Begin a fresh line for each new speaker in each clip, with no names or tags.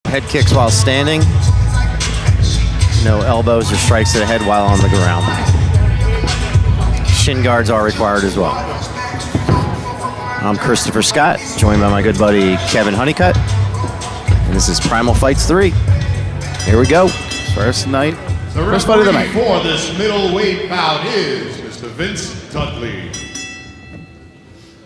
Head kicks while standing. No elbows or strikes to the head while on the ground. Shin guards are required as well. I'm Christopher Scott, joined by my good buddy Kevin Honeycutt. And this is Primal Fights 3. Here we go.
First fight of the night. For this middleweight bout is Mr. Vince Dudley.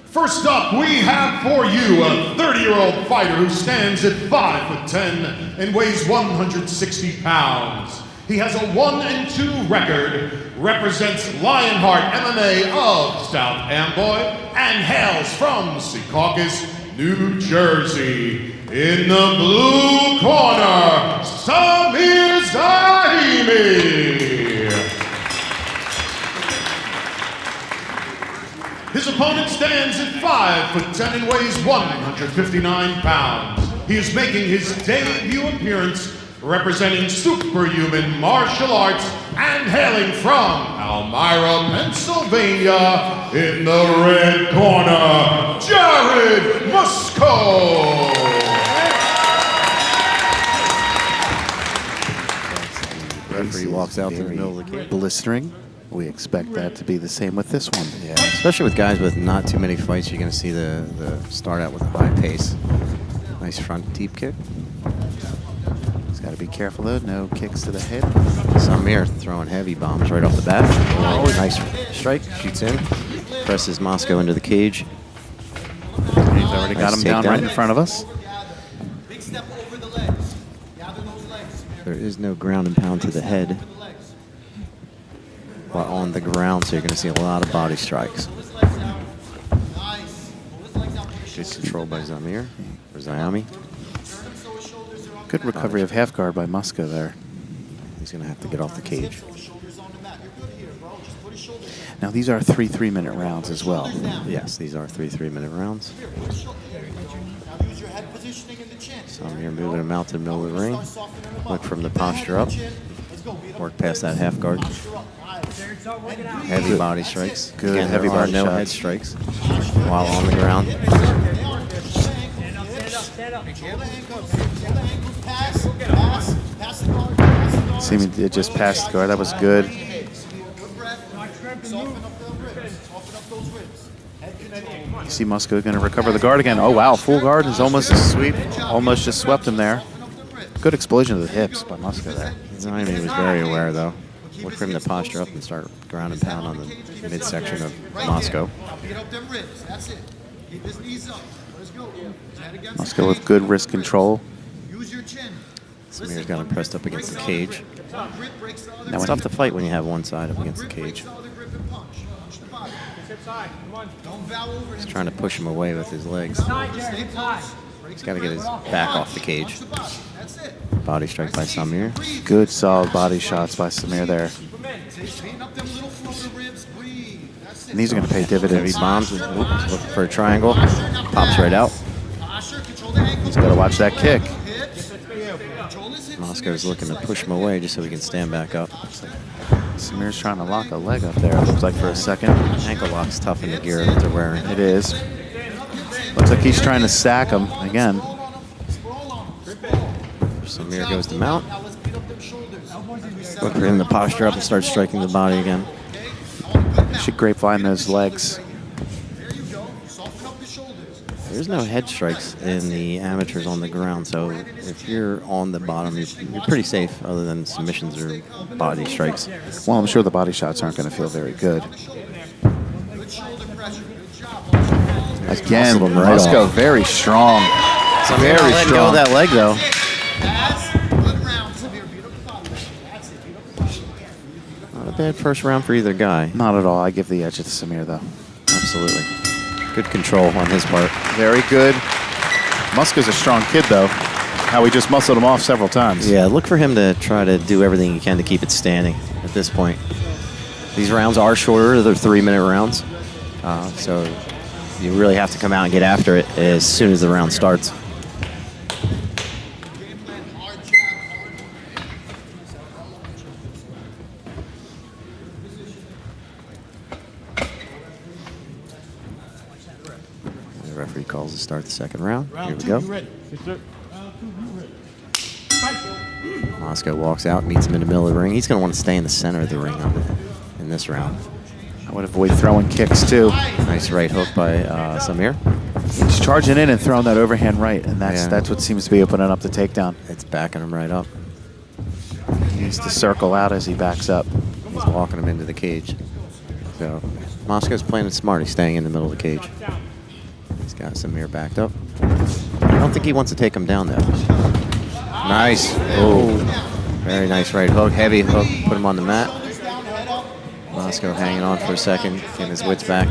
First up, we have for you a 30-year-old fighter who stands at 5'10" and weighs 160 pounds. He has a 1-2 record, represents Lionheart MMA of South Amboy, and hails from Secaucus, New Jersey. In the blue corner, Samir Zahimi. His opponent stands at 5'10" and weighs 159 pounds. He is making his debut appearance representing superhuman martial arts and hailing from Elmira, Pennsylvania. In the red corner, Darren Mosco.
Referee walks out to the middle of the cage.
Blistering. We expect that to be the same with this one.
Yeah, especially with guys with not too many fights, you're going to see the start out with a high pace. Nice front deep kick.
He's got to be careful though, no kicks to the head.
Samir throwing heavy bombs right off the bat. Oh, nice strike, shoots in, presses Musko into the cage.
He's already got him down right in front of us.
There is no ground and pound to the head while on the ground, so you're going to see a lot of body strikes. Gets controlled by Samir, or Zayami.
Good recovery of half guard by Musko there.
He's going to have to get off the cage.
Now these are 3 3-minute rounds as well.
Yes, these are 3 3-minute rounds. Samir moving him out to the middle of the ring. Look from the posture up. Work past that half guard. Heavy body strikes.
Good.
Again,
heavy body
no
shots.
head strikes while on the ground.
Seeming it just passed the guard. That was good. You see Musko going to recover the guard again. Oh wow, full guard is almost a sweep. Almost just swept him there. Good explosion of the hips by Musko there.
Zayami was very aware though. Look for him to posture up and start ground and pound on the midsection of Musko.
Musko with good wrist control.
Samir's got him pressed up against the cage.
Now
It's tough to fight when you have one side up against the cage. He's trying to push him away with his legs. He's got to get his back off the cage. Body strike by Samir.
Good solid body shots by Samir there. And these are going to pay dividends.
Heavy bombs. Looking for a triangle. Pops right out.
He's got to watch that kick.
Musko's looking to push him away just so he can stand back up.
Samir's trying to lock a leg up there, it looks like, for a second.
Ankle lock's tough in the gear that they're wearing.
It is. Looks like he's trying to sack him again.
Samir goes to mount. Look for him to posture up and start striking the body again.
Should grapevine those legs.
There's no head strikes in the amateurs on the ground, so if you're on the bottom, you're pretty safe other than submissions or body strikes.
Well, I'm sure the body shots aren't going to feel very good. Again, Musko very strong.
Samir not letting go of that leg, though. Not a bad first round for either guy.
Not at all. I give the edge to Samir, though.
Absolutely. Good control on his part.
Very good. Musko's a strong kid, though. How he just muscled him off several times.
Yeah, look for him to try to do everything he can to keep it standing at this point. These rounds are shorter. They're 3-minute rounds. So you really have to come out and get after it as soon as the round starts. The referee calls to start the second round. Here we go. Mosco walks out, meets him in the middle of the ring. He's going to want to stay in the center of the ring in this round.
I would avoid throwing kicks, too.
Nice right hook by Samir.
He's charging in and throwing that overhand right, and that's what seems to be opening up the takedown.
It's backing him right up.
He needs to circle out as he backs up.
He's walking him into the cage. So Mosco's playing it smart. He's staying in the middle of the cage. He's got Samir backed up. I don't think he wants to take him down, though. Nice. Oh, very nice right hook. Heavy hook. Put him on the mat. Mosco hanging on for a second, getting his wits back.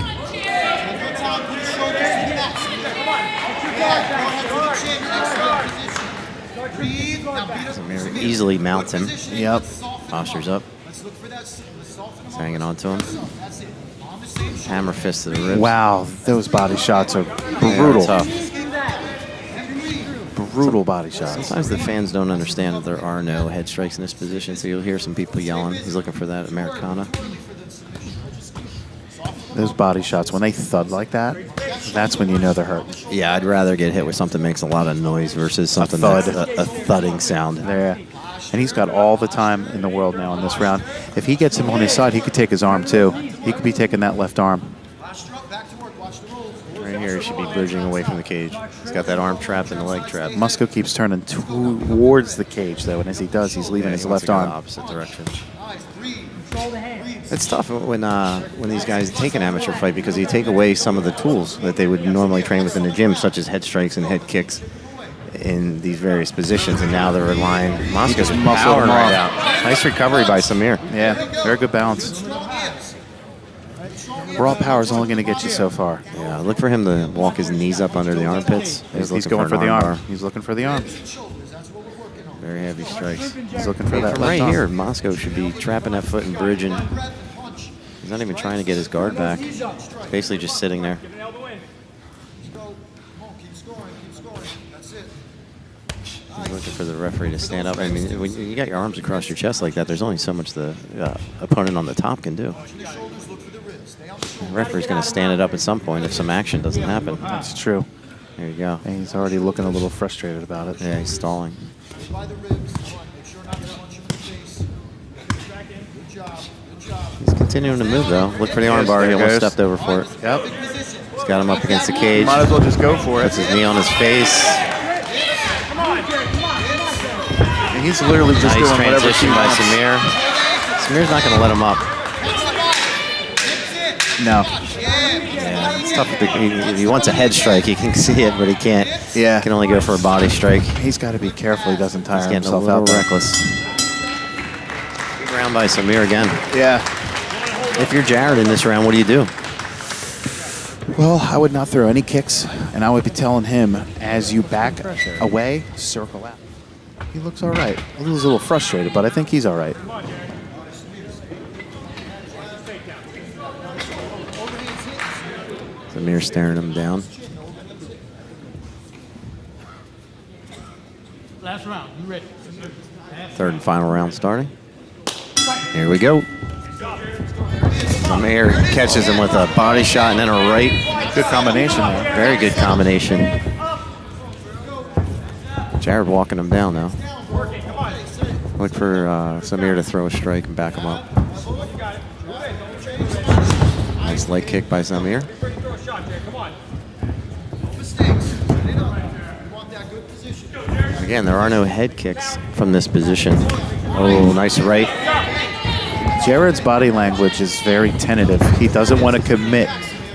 Samir easily mounts him.
Yep.
Postures up. He's hanging on to him. Hammer fist to the ribs.
Wow, those body shots are brutal.
Tough.
Brutal body shots.
Sometimes the fans don't understand that there are no head strikes in this position, so you'll hear some people yelling. He's looking for that Americana.
Those body shots, when they thud like that, that's when you know they're hurt.
Yeah, I'd rather get hit with something that makes a lot of noise versus something
thud.
that's a thudding sound.
There. And he's got all the time in the world now in this round. If he gets him on his side, he could take his arm too. He could be taking that left arm.
Right here, he should be bridging away from the cage. He's got that arm trapped and the leg trapped.
Musko keeps turning towards the cage, though, and as he does, he's leaving his left arm.
The opposite direction. It's tough when these guys take an amateur fight because you take away some of the tools that they would normally train with in the gym, such as head strikes and head kicks in these various positions, and now they're relying. Mosco's powering right out. Nice recovery by Samir.
Yeah, very good balance. Raw power is only going to get you so far.
Yeah, look for him to walk his knees up under the armpits.
He's going for the arm. He's looking for the arm.
Very heavy strikes.
He's looking for that
from right here, Mosco should be trapping that foot and bridging. He's not even trying to get his guard back. He's basically just sitting there. He's looking for the referee to stand up. I mean, when you got your arms across your chest like that, there's only so much the opponent on the top can do. The referee's going to stand it up at some point if some action doesn't happen.
That's true.
There you go.
And he's already looking a little frustrated about it.
Yeah, he's stalling. He's continuing to move, though. Look for the armbar. He almost stepped over for it.
Yep.
He's got him up against the cage.
Might as well just go for it.
Puts his knee on his face.
And he's literally just
nice
doing whatever he
transition by
wants.
Samir. Samir's not going to let him up.
No.
Yeah, it's tough. If he wants a head strike, he can see it, but he can't.
Yeah.
He can only go for a body strike.
He's got to be careful he doesn't tire
He's getting
himself
a little
out there.
reckless. Good round by Samir again.
Yeah.
If you're Jarrod in this round, what do you do?
Well, I would not throw any kicks, and I would be telling him, as you back away, circle out. He looks all right. He's a little frustrated, but I think he's all right.
Samir staring him down.
Last round, you ready?
Third and final round starting. Here we go. Samir catches him with a body shot and then a right.
Good combination there.
Very good combination. Jarrod walking him down now. Look for Samir to throw a strike and back him up. Nice leg kick by Samir. Again, there are no head kicks from this position. Oh, nice right.
Jarrod's body language is very tentative. He doesn't want to commit.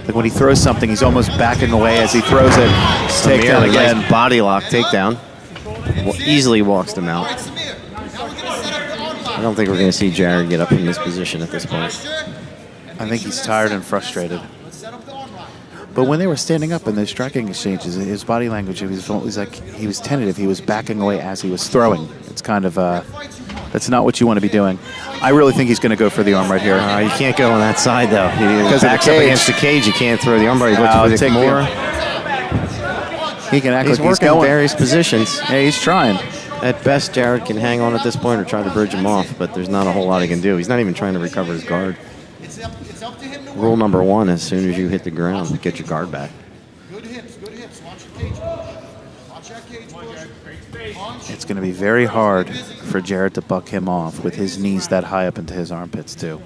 Like when he throws something, he's almost backing away as he throws it. Takedown again.
Nice body lock takedown. Easily walks him out. I don't think we're going to see Jarrod get up in this position at this point.
I think he's tired and frustrated. But when they were standing up in those striking exchanges, his body language, he was like he was tentative. He was backing away as he was throwing. It's kind of that's not what you want to be doing. I really think he's going to go for the arm right here.
You can't go on that side though.
Because
He backs up against the cage. You can't throw the armbar. He looks for the more.
He can act
He's
like he's
working
going.
various positions.
Yeah, he's trying.
At best, Jarrod can hang on at this point or try to bridge him off, but there's not a whole lot he can do. He's not even trying to recover his guard. Rule number one, as soon as you hit the ground, get your guard back.
Good hips, good hips. Watch your cage. Watch that cage push.
it's going to be very hard for Jarrod to buck him off with his knees that high up into his armpits, too.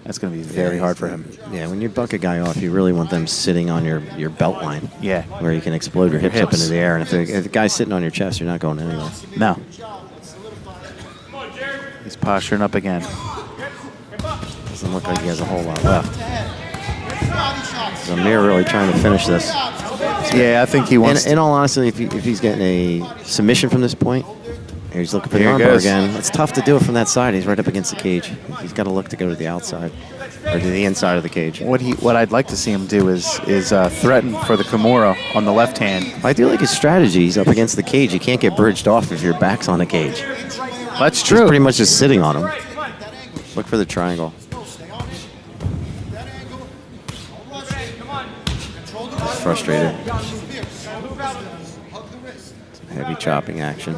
That's going to be very hard for him.
Yeah, when you buck a guy off, you really want them sitting on your belt line.
Yeah.
Where you can explode your hips up into the air. And if the guy's sitting on your chest, you're not going anywhere.
No. He's posturing up again.
Doesn't look like he has a whole lot left. Samir really trying to finish this.
Yeah, I think he wants
in all honesty, if he's getting a submission from this point, he's looking for the
Here he
armbar
goes.
again. It's tough to do it from that side. He's right up against the cage. He's got to look to go to the outside or to the inside of the cage.
what I'd like to see him do is threaten for the Kimura on the left hand.
I do like his strategy. He's up against the cage. You can't get bridged off if your back's on the cage.
That's
He's
true.
pretty much just sitting on him. Look for the triangle. He's frustrated. Some heavy chopping action.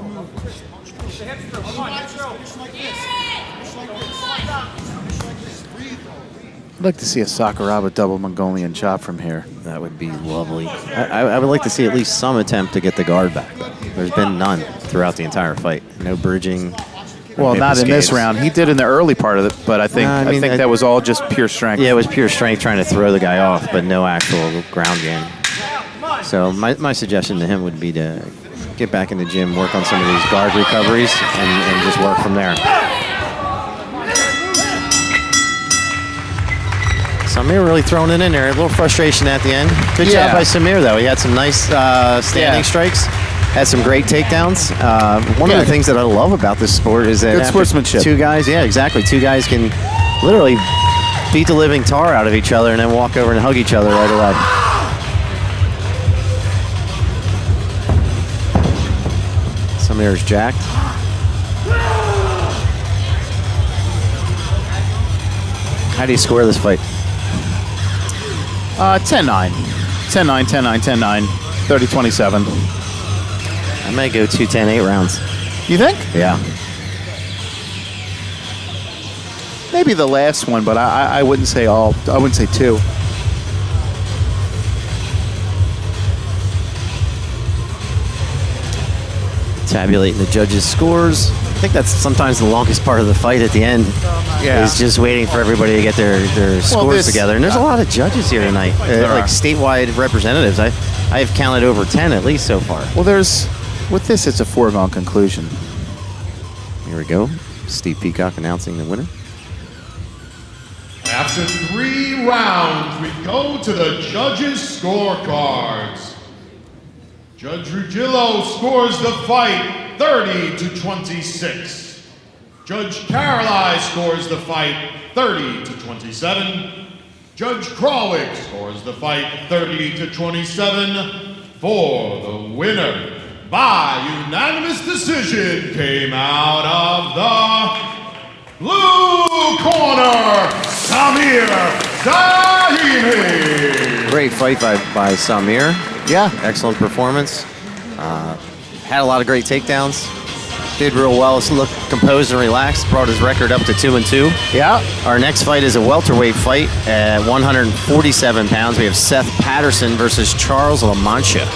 I'd like to see a Sakuraba double Mongolian chop from here.
That would be lovely. I would like to see at least some attempt to get the guard back, though. There's been none throughout the entire fight. No bridging.
Well, not in this round. He did in the early part of it, but I think that was all just pure strength.
Yeah, it was pure strength trying to throw the guy off, but no actual ground game. So my suggestion to him would be to get back in the gym, work on some of these guard recoveries, and just work from there. Samir really throwing it in there. A little frustration at the end. Good job by Samir, though. He had some nice standing strikes. Had some great takedowns. One of the things that I love about this sport is that
good sportsmanship.
Two guys, two guys can literally beat the living tar out of each other and then walk over and hug each other right away. Samir's jacked. How do you score this fight?
10-9. 10-9, 10-9, 10-9, 30-27.
I may go 2-10, 8 rounds.
You think?
Yeah.
Maybe the last one, but I wouldn't say all. I wouldn't say two.
Tabulating the judges' scores. I think that's sometimes the longest part of the fight at the end.
Yeah.
Is just waiting for everybody to get their scores together. And there's a lot of judges here tonight, like statewide representatives. I have counted over 10 at least so far.
Well, with this, it's a foregone conclusion.
Here we go. Steve Peacock announcing the winner.
After 3 rounds, we go to the judges' scorecards. Judge Ruggiero scores the fight 30-26. Judge Caroli scores the fight 30-27. Judge Krawick scores the fight 30-27. For the winner, by unanimous decision, came out of the blue corner, Samir Zahimi.
Great fight by Samir.
Yeah.
Excellent performance. Had a lot of great takedowns. Did real well. Looked composed and relaxed. Brought his record up to 2-2.
Yeah.
Our next fight is a welterweight fight at 147 pounds. We have Seth Patterson versus Charles LaMancha.